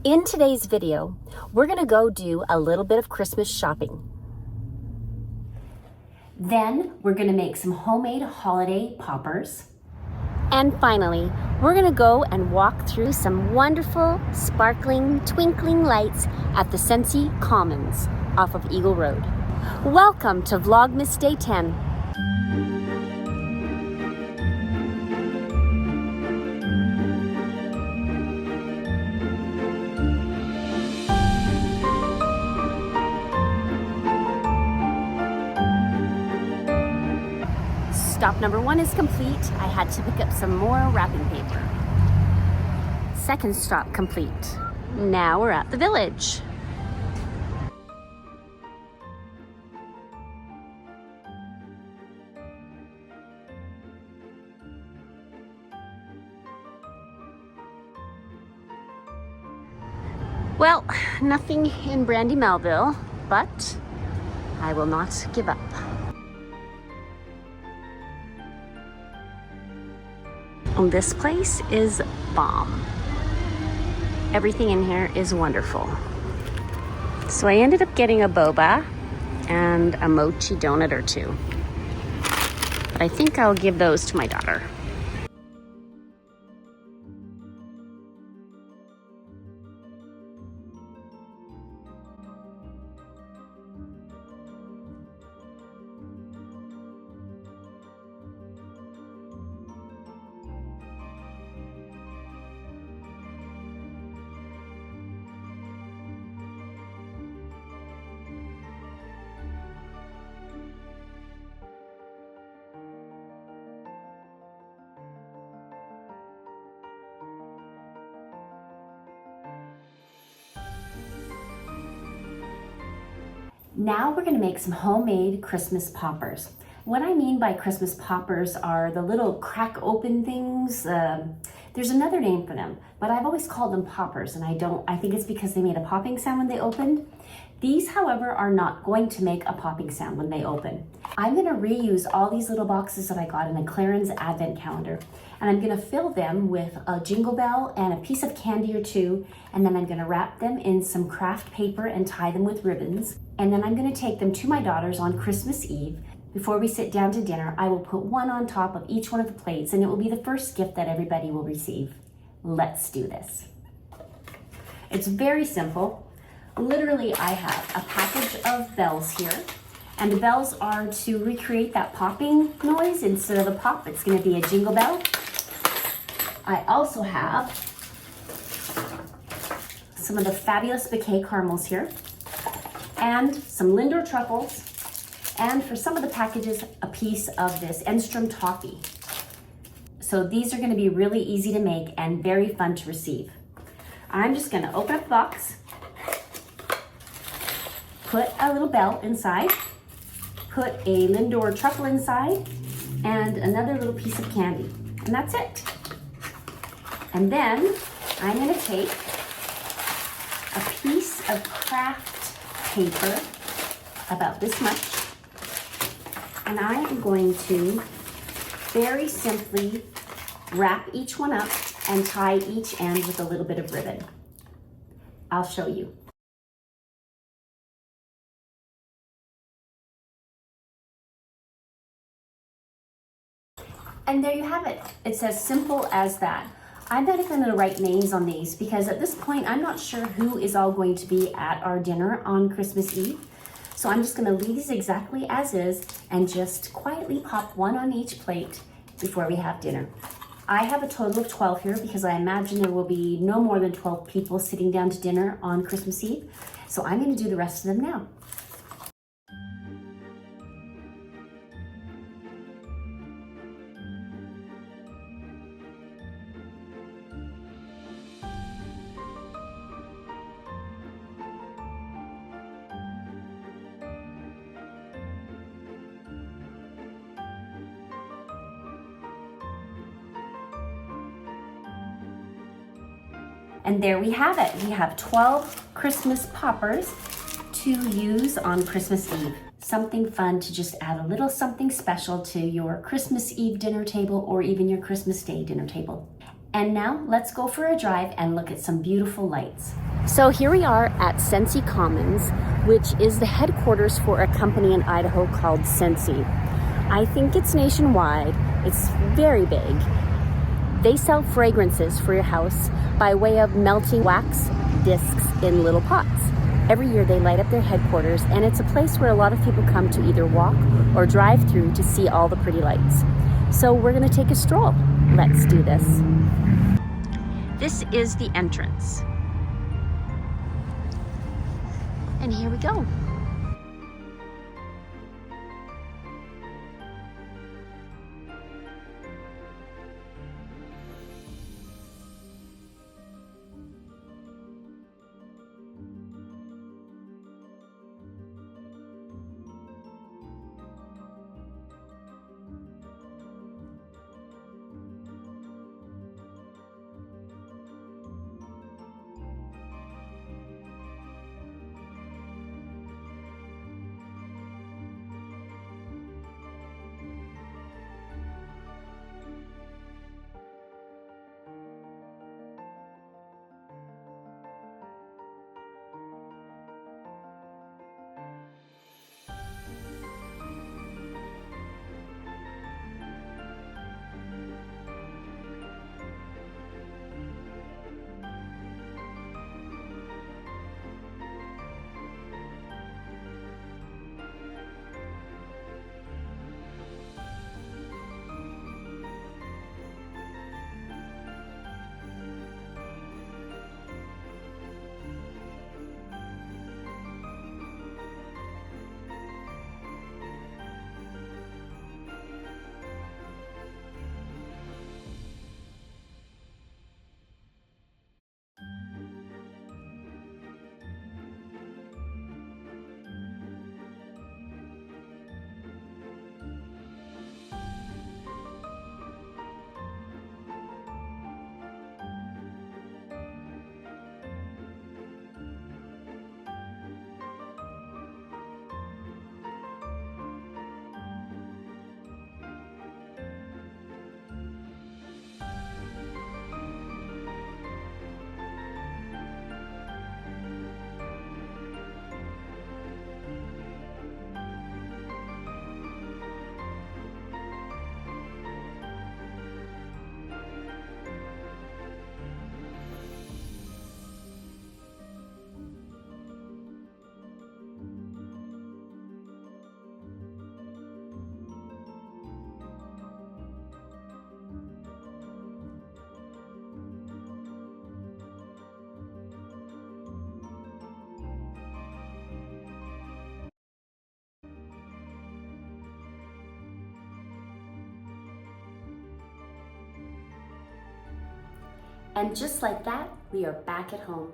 In today's video, we're gonna go do a little bit of Christmas shopping. Then we're gonna make some homemade holiday poppers. And finally, we're gonna go and walk through some wonderful, sparkling, twinkling lights at the Scentsy Commons off of Eagle Road. Welcome to Vlogmas Day 10. Stop number 1 is complete. I had to pick up some more wrapping paper. Second stop complete. Now we're at the village. Well, nothing in Brandy Melville, but I will not give up. This place is bomb. Everything in here is wonderful. So I ended up getting a boba and a mochi donut or two. But I think I'll give those to my daughter. Now we're gonna make some homemade Christmas poppers. What I mean by Christmas poppers are the little crack open things. There's another name for them, but I've always called them poppers, and I think it's because they made a popping sound when they opened. These, however, are not going to make a popping sound when they open. I'm gonna reuse all these little boxes that I got in a clearance advent calendar, and I'm gonna fill them with a jingle bell and a piece of candy or two, and then I'm gonna wrap them in some craft paper and tie them with ribbons. And then I'm gonna take them to my daughters on Christmas Eve. Before we sit down to dinner, I will put one on top of each one of the plates, and it will be the first gift that everybody will receive. Let's do this. It's very simple. Literally, I have a package of bells here, and the bells are to recreate that popping noise. Instead of a pop, it's gonna be a jingle bell. I also have some of the fabulous bouquet caramels here, and some Lindor truffles, and for some of the packages, a piece of this Enstrom toffee. So these are gonna be really easy to make and very fun to receive. I'm just gonna open up the box, put a little bell inside, put a Lindor truffle inside, and another little piece of candy, and that's it. And then I'm gonna take a piece of craft paper, about this much, and I am going to very simply wrap each one up and tie each end with a little bit of ribbon. I'll show you. And there you have it. It's as simple as that. I'm not even gonna write names on these because at this point, I'm not sure who is all going to be at our dinner on Christmas Eve. So I'm just gonna leave these exactly as is and just quietly pop one on each plate before we have dinner. I have a total of 12 here because I imagine there will be no more than 12 people sitting down to dinner on Christmas Eve. So I'm gonna do the rest of them now. And there we have it. We have 12 Christmas poppers to use on Christmas Eve. Something fun to just add a little something special to your Christmas Eve dinner table or even your Christmas Day dinner table. And now let's go for a drive and look at some beautiful lights. So here we are at Scentsy Commons, which is the headquarters for a company in Idaho called Scentsy. I think it's nationwide. It's very big. They sell fragrances for your house by way of melting wax discs in little pots. Every year they light up their headquarters, and it's a place where a lot of people come to either walk or drive through to see all the pretty lights. So we're gonna take a stroll. Let's do this. This is the entrance. And here we go. And just like that, we are back at home.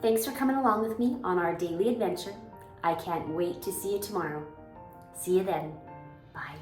Thanks for coming along with me on our daily adventure. I can't wait to see you tomorrow. See you then. Bye.